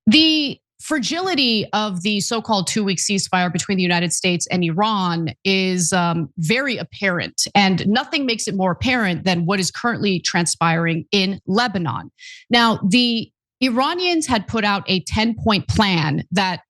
The fragility of the so-called 2-week ceasefire between the United States and Iran is very apparent, and nothing makes it more apparent than what is currently transpiring in Lebanon. Now, the Iranians had put out a 10-point plan that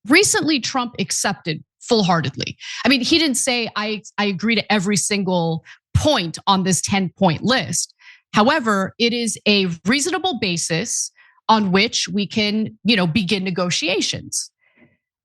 recently Trump accepted full-heartedly. I mean, he didn't say, I agree to every single point on this 10-point list. However, it is a reasonable basis on which we can, begin negotiations.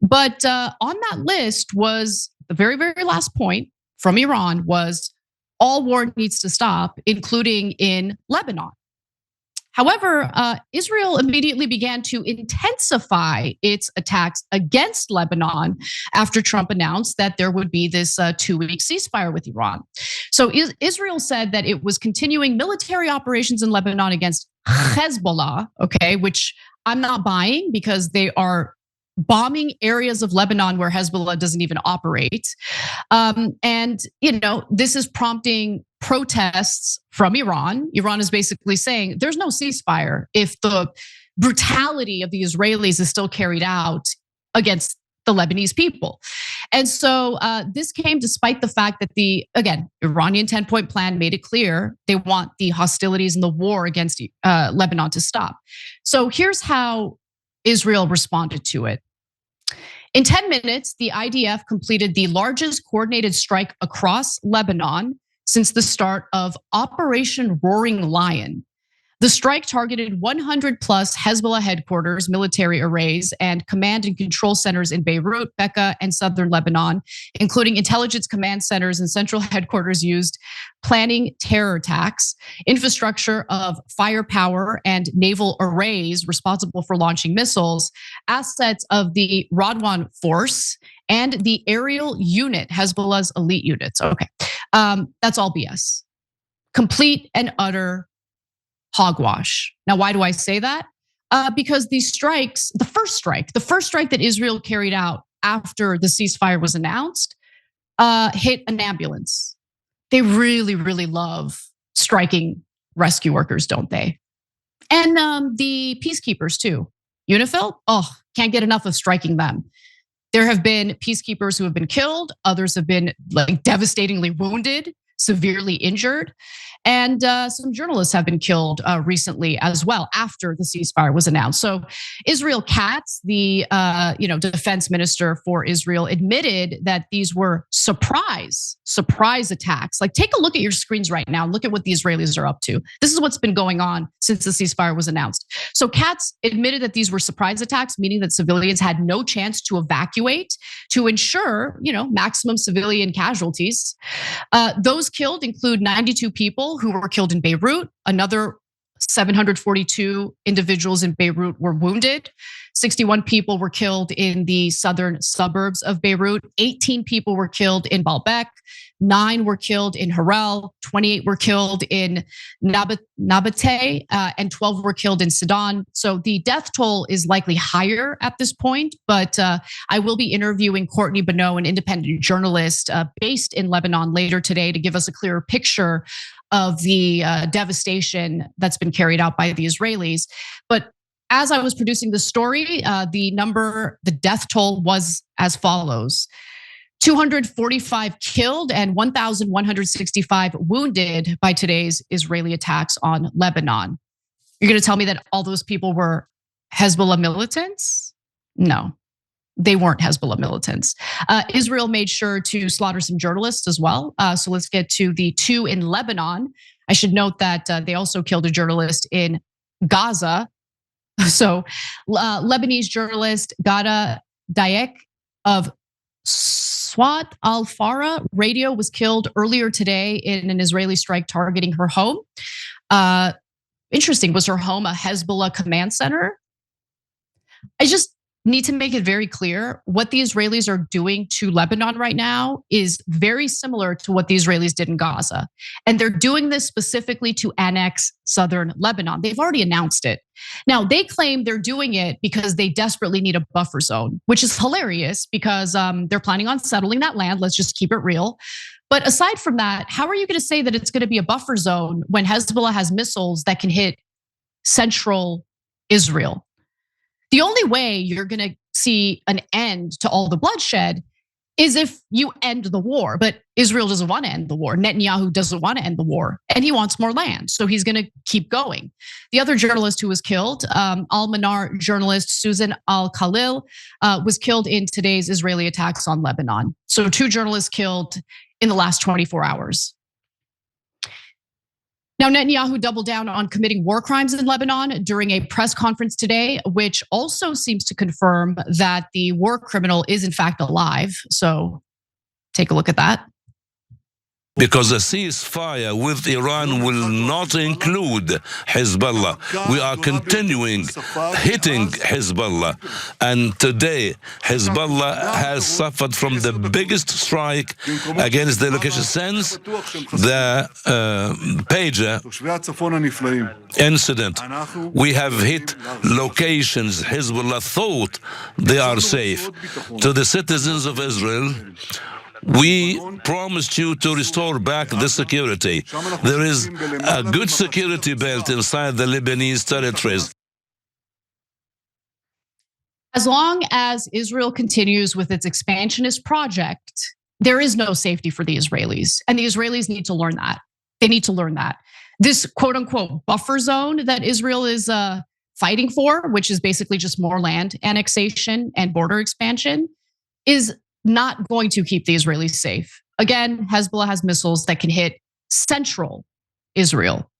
But on that list was the very, very last point from Iran was all war needs to stop, including in Lebanon. However, Israel immediately began to intensify its attacks against Lebanon after Trump announced that there would be this 2-week ceasefire with Iran. So Israel said that it was continuing military operations in Lebanon against Hezbollah, okay, which I'm not buying because they are bombing areas of Lebanon where Hezbollah doesn't even operate. And this is prompting protests from Iran. Iran is basically saying there's no ceasefire if the brutality of the Israelis is still carried out against the Lebanese people. And so this came despite the fact that the Iranian 10-point plan made it clear they want the hostilities and the war against Lebanon to stop. So here's how Israel responded to it. In 10 minutes, the IDF completed the largest coordinated strike across Lebanon since the start of Operation Roaring Lion. The strike targeted 100 plus Hezbollah headquarters, military arrays, and command and control centers in Beirut, Bekaa, and southern Lebanon, including intelligence command centers and central headquarters used planning terror attacks, infrastructure of firepower and naval arrays responsible for launching missiles, assets of the Radwan force, and the aerial unit, Hezbollah's elite units. Okay, that's all BS. Complete and utter hogwash. Now, why do I say that? Because these strikes, the first strike that Israel carried out after the ceasefire was announced, hit an ambulance. They really, really love striking rescue workers, don't they? And the peacekeepers too. UNIFIL, can't get enough of striking them. There have been peacekeepers who have been killed. Others have been devastatingly wounded, severely injured. And some journalists have been killed recently as well after the ceasefire was announced. So Israel Katz, the defense minister for Israel, admitted that these were surprise attacks. Like, take a look at your screens right now. Look at what the Israelis are up to. This is what's been going on since the ceasefire was announced. So Katz admitted that these were surprise attacks, meaning that civilians had no chance to evacuate to ensure, maximum civilian casualties. Those killed include 92 people who were killed in Beirut. Another 742 individuals in Beirut were wounded. 61 people were killed in the southern suburbs of Beirut. 18 people were killed in Baalbek. 9 were killed in Harel. 28 were killed in Nabateh, and 12 were killed in Sidon. So the death toll is likely higher at this point, but I will be interviewing Courtney Bonneau, an independent journalist based in Lebanon, later today to give us a clearer picture of the devastation that's been carried out by the Israelis. But as I was producing the story, the death toll was as follows: 245 killed and 1,165 wounded by today's Israeli attacks on Lebanon. You're gonna tell me that all those people were Hezbollah militants? No, they weren't Hezbollah militants. Israel made sure to slaughter some journalists as well. So let's get to the 2 in Lebanon. I should note that they also killed a journalist in Gaza. So Lebanese journalist Ghada Dayek of Swat al-Farah radio was killed earlier today in an Israeli strike targeting her home. Interesting, was her home a Hezbollah command center? I just need to make it very clear what the Israelis are doing to Lebanon right now is very similar to what the Israelis did in Gaza. And they're doing this specifically to annex southern Lebanon. They've already announced it. Now, they claim they're doing it because they desperately need a buffer zone, which is hilarious because they're planning on settling that land. Let's just keep it real. But aside from that, how are you going to say that it's going to be a buffer zone when Hezbollah has missiles that can hit central Israel? The only way you're going to see an end to all the bloodshed is if you end the war. But Israel doesn't want to end the war. Netanyahu doesn't want to end the war, and he wants more land. So he's going to keep going. The other journalist who was killed, Al-Manar journalist Susan Al-Khalil, was killed in today's Israeli attacks on Lebanon. So 2 journalists killed in the last 24 hours. Now, Netanyahu doubled down on committing war crimes in Lebanon during a press conference today, which also seems to confirm that the war criminal is in fact alive. So take a look at that. Because a ceasefire with Iran will not include Hezbollah. We are continuing hitting Hezbollah. And today, Hezbollah has suffered from the biggest strike against the location since the pager incident. We have hit locations Hezbollah thought they are safe. To the citizens of Israel, we promised you to restore back the security. There is a good security belt inside the Lebanese territories. As long as Israel continues with its expansionist project, there is no safety for the Israelis. And the Israelis need to learn that. They need to learn that. This quote unquote buffer zone that Israel is fighting for, which is basically just more land annexation and border expansion, is not going to keep the Israelis safe. Again, Hezbollah has missiles that can hit central Israel.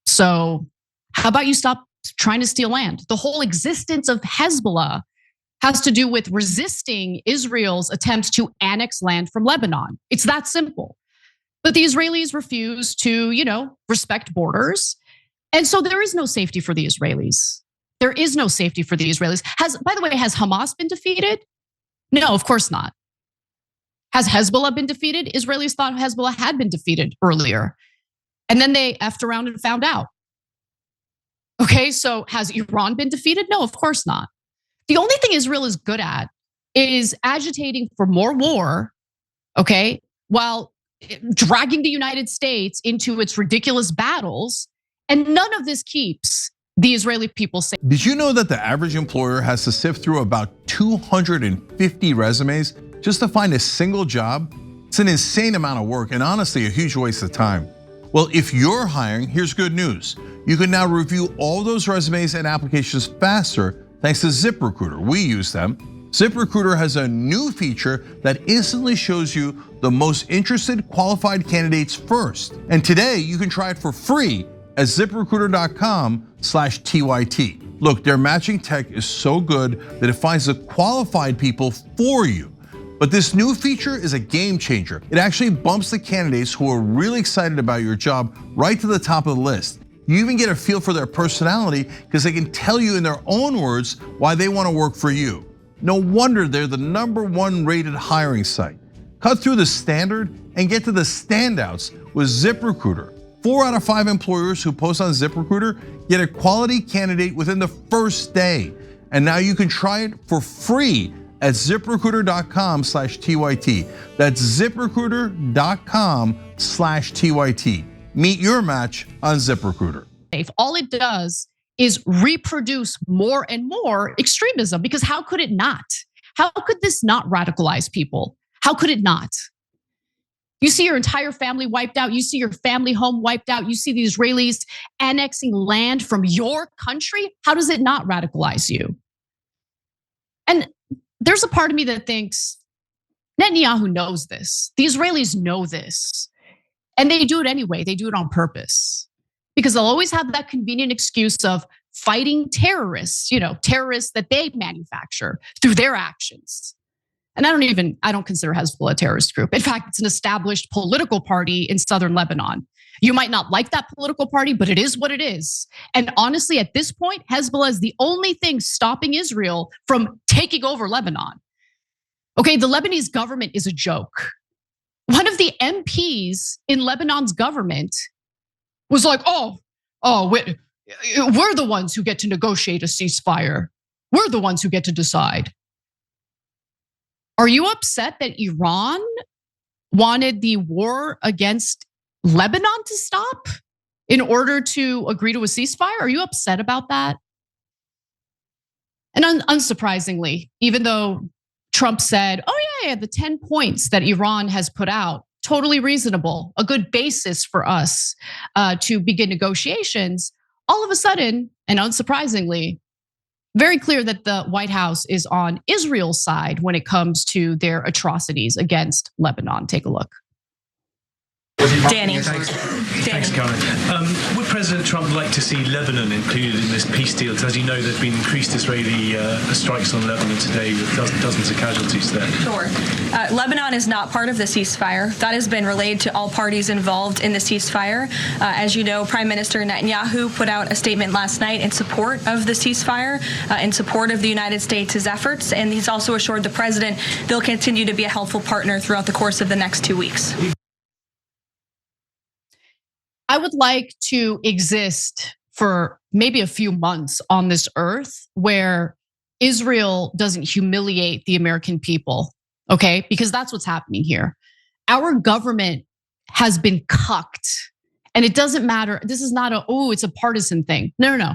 So how about you stop trying to steal land? The whole existence of Hezbollah has to do with resisting Israel's attempts to annex land from Lebanon. It's that simple. But the Israelis refuse to, respect borders. And so there is no safety for the Israelis. There is no safety for the Israelis. By the way, has Hamas been defeated? No, of course not. Has Hezbollah been defeated? Israelis thought Hezbollah had been defeated earlier. And then they effed around and found out. Okay, so has Iran been defeated? No, of course not. The only thing Israel is good at is agitating for more war, okay, while dragging the United States into its ridiculous battles. And none of this keeps the Israeli people safe. Did you know that the average employer has to sift through about 250 resumes just to find a single job? It's an insane amount of work and honestly a huge waste of time. Well, if you're hiring, here's good news. You can now review all those resumes and applications faster thanks to ZipRecruiter. We use them. ZipRecruiter has a new feature that instantly shows you the most interested qualified candidates first. And today you can try it for free at ZipRecruiter.com/TYT. Look, their matching tech is so good that it finds the qualified people for you. But this new feature is a game changer. It actually bumps the candidates who are really excited about your job right to the top of the list. You even get a feel for their personality because they can tell you in their own words why they want to work for you. No wonder they're the #1 rated hiring site. Cut through the standard and get to the standouts with ZipRecruiter. 4 out of 5 employers who post on ZipRecruiter get a quality candidate within the first day. And now you can try it for free at ZipRecruiter.com/TYT. That's ZipRecruiter.com/TYT. Meet your match on ZipRecruiter. All it does is reproduce more and more extremism, because how could it not? How could this not radicalize people? How could it not? You see your entire family wiped out. You see your family home wiped out. You see the Israelis annexing land from your country. How does it not radicalize you? And there's a part of me that thinks Netanyahu knows this. The Israelis know this. And they do it anyway. They do it on purpose. Because they'll always have that convenient excuse of fighting terrorists, terrorists that they manufacture through their actions. And I don't consider Hezbollah a terrorist group. In fact, it's an established political party in southern Lebanon. You might not like that political party, but it is what it is. And honestly, at this point, Hezbollah is the only thing stopping Israel from taking over Lebanon. Okay, the Lebanese government is a joke. One of the MPs in Lebanon's government was like, we're the ones who get to negotiate a ceasefire. We're the ones who get to decide. Are you upset that Iran wanted the war against Lebanon to stop in order to agree to a ceasefire? Are you upset about that? unsurprisingly, even though Trump said, oh yeah, the 10 points that Iran has put out, totally reasonable, a good basis for us to begin negotiations, all of a sudden, and unsurprisingly, very clear that the White House is on Israel's side when it comes to their atrocities against Lebanon. Take a look. Danny. Thanks, Caroline. Would President Trump like to see Lebanon included in this peace deal? Because as you know, there's been increased Israeli strikes on Lebanon today with dozens of casualties there. Sure. Lebanon is not part of the ceasefire. That has been relayed to all parties involved in the ceasefire. As you know, Prime Minister Netanyahu put out a statement last night in support of the ceasefire, in support of the United States' efforts, and he's also assured the president they'll continue to be a helpful partner throughout the course of the next 2 weeks. I would like to exist for maybe a few months on this earth where Israel doesn't humiliate the American people, okay? Because that's what's happening here. Our government has been cucked, and it doesn't matter. This is not it's a partisan thing. No.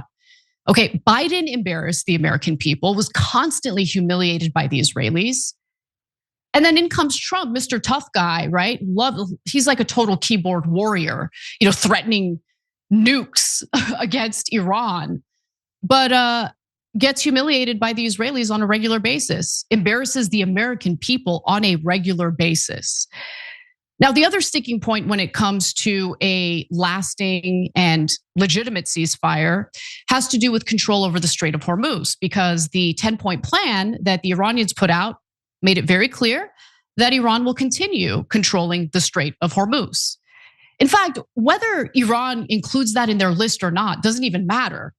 Okay, Biden embarrassed the American people, was constantly humiliated by the Israelis. And then in comes Trump, Mr. Tough Guy, right? He's like a total keyboard warrior, threatening nukes against Iran, but gets humiliated by the Israelis on a regular basis, embarrasses the American people on a regular basis. Now, the other sticking point when it comes to a lasting and legitimate ceasefire has to do with control over the Strait of Hormuz, because the 10-point plan that the Iranians put out made it very clear that Iran will continue controlling the Strait of Hormuz. In fact, whether Iran includes that in their list or not doesn't even matter.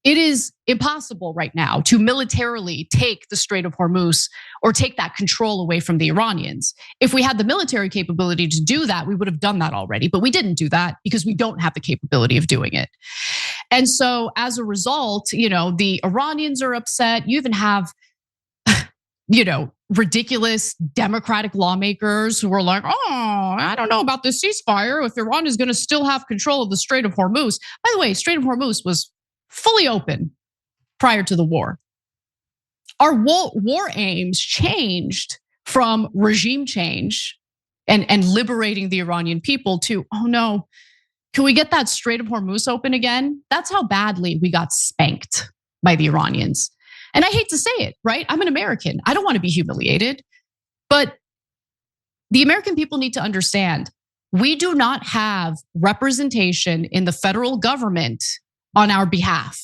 It is impossible right now to militarily take the Strait of Hormuz or take that control away from the Iranians. If we had the military capability to do that, we would have done that already, but we didn't do that because we don't have the capability of doing it. And so as a result, the Iranians are upset. You even have ridiculous Democratic lawmakers who are like, I don't know about this ceasefire if Iran is going to still have control of the Strait of Hormuz. By the way, Strait of Hormuz was fully open prior to the war. Our war aims changed from regime change and liberating the Iranian people to, oh no, can we get that Strait of Hormuz open again? That's how badly we got spanked by the Iranians. And I hate to say it, right? I'm an American. I don't want to be humiliated. But the American people need to understand, we do not have representation in the federal government on our behalf.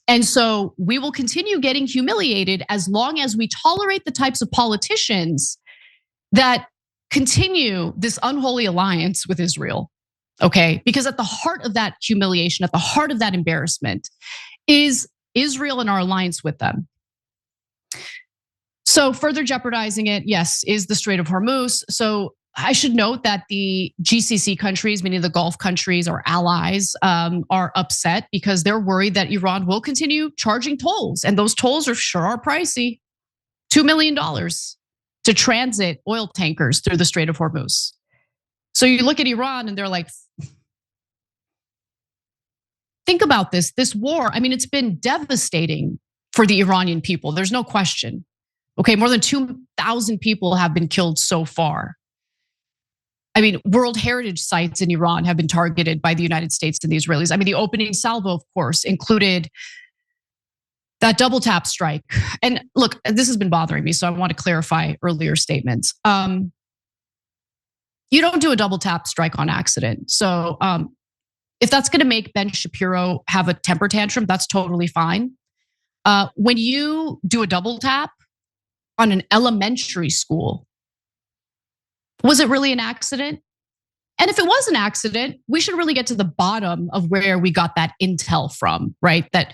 And so we will continue getting humiliated as long as we tolerate the types of politicians that continue this unholy alliance with Israel, okay? Because at the heart of that humiliation, at the heart of that embarrassment is Israel and our alliance with them. So further jeopardizing it, yes, is the Strait of Hormuz. So I should note that the GCC countries, meaning the Gulf countries or allies, are upset because they're worried that Iran will continue charging tolls. And those tolls are pricey. $2 million to transit oil tankers through the Strait of Hormuz. So you look at Iran and they're like, think about this war. I mean, it's been devastating for the Iranian people. There's no question. Okay, more than 2,000 people have been killed so far. I mean, World Heritage sites in Iran have been targeted by the United States and the Israelis. I mean, the opening salvo, of course, included that double tap strike. And look, this has been bothering me, so I want to clarify earlier statements. You don't do a double tap strike on accident. So if that's going to make Ben Shapiro have a temper tantrum, that's totally fine. When you do a double tap on an elementary school, was it really an accident? And if it was an accident, we should really get to the bottom of where we got that intel from, right? That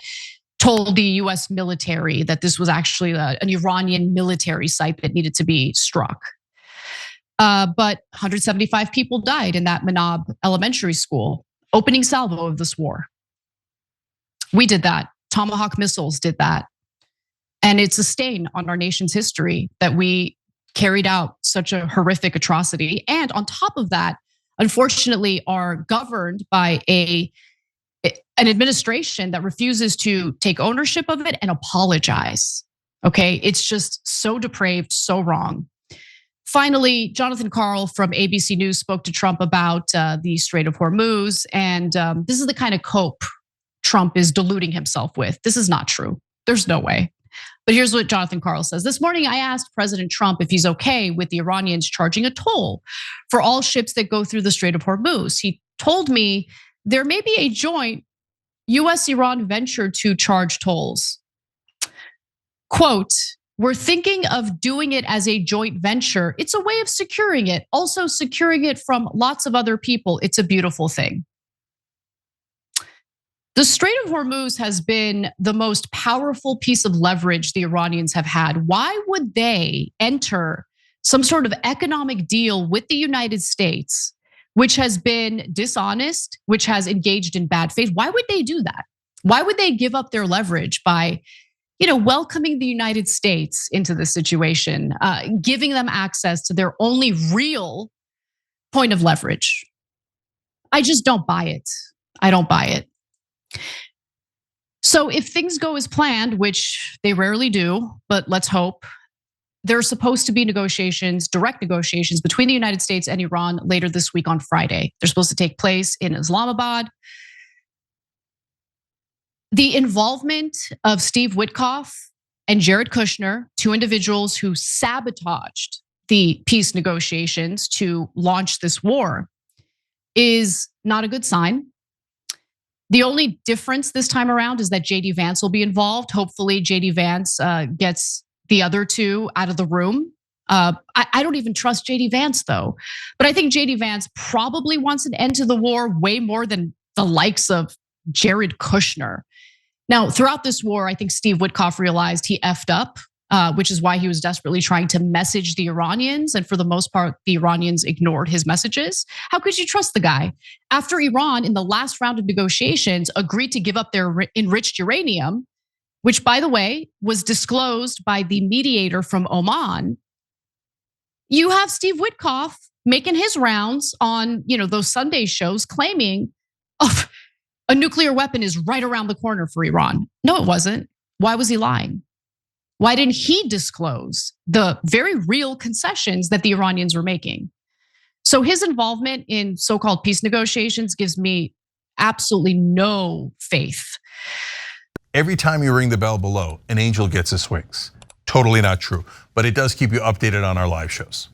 told the U.S. military that this was actually an Iranian military site that needed to be struck. But 175 people died in that Manab elementary school. Opening salvo of this war. We did that. Tomahawk missiles did that. And it's a stain on our nation's history that we carried out such a horrific atrocity. And on top of that, unfortunately, are governed by a an administration that refuses to take ownership of it and apologize. Okay, it's just so depraved, so wrong. Finally, Jonathan Karl from ABC News spoke to Trump about the Strait of Hormuz, and this is the kind of cope Trump is deluding himself with. This is not true. There's no way. But here's what Jonathan Karl says. This morning, I asked President Trump if he's okay with the Iranians charging a toll for all ships that go through the Strait of Hormuz. He told me there may be a joint U.S. Iran venture to charge tolls. Quote, we're thinking of doing it as a joint venture. It's a way of securing it, also securing it from lots of other people. It's a beautiful thing. The Strait of Hormuz has been the most powerful piece of leverage the Iranians have had. Why would they enter some sort of economic deal with the United States, which has been dishonest, which has engaged in bad faith? Why would they do that? Why would they give up their leverage by, welcoming the United States into this situation, giving them access to their only real point of leverage? I just don't buy it. I don't buy it. So if things go as planned, which they rarely do, but let's hope, there are supposed to be negotiations, direct negotiations between the United States and Iran later this week on Friday. They're supposed to take place in Islamabad. The involvement of Steve Witkoff and Jared Kushner, two individuals who sabotaged the peace negotiations to launch this war, is not a good sign. The only difference this time around is that JD Vance will be involved. Hopefully JD Vance gets the other two out of the room. I don't even trust JD Vance though. But I think JD Vance probably wants an end to the war way more than the likes of Jared Kushner. Now, throughout this war, I think Steve Witkoff realized he effed up, which is why he was desperately trying to message the Iranians. And for the most part, the Iranians ignored his messages. How could you trust the guy? After Iran, in the last round of negotiations, agreed to give up their enriched uranium, which, by the way, was disclosed by the mediator from Oman, you have Steve Witkoff making his rounds on those Sunday shows claiming, oh, a nuclear weapon is right around the corner for Iran. No, it wasn't. Why was he lying? Why didn't he disclose the very real concessions that the Iranians were making? So his involvement in so-called peace negotiations gives me absolutely no faith. Every time you ring the bell below, an angel gets his wings. Totally not true, but it does keep you updated on our live shows.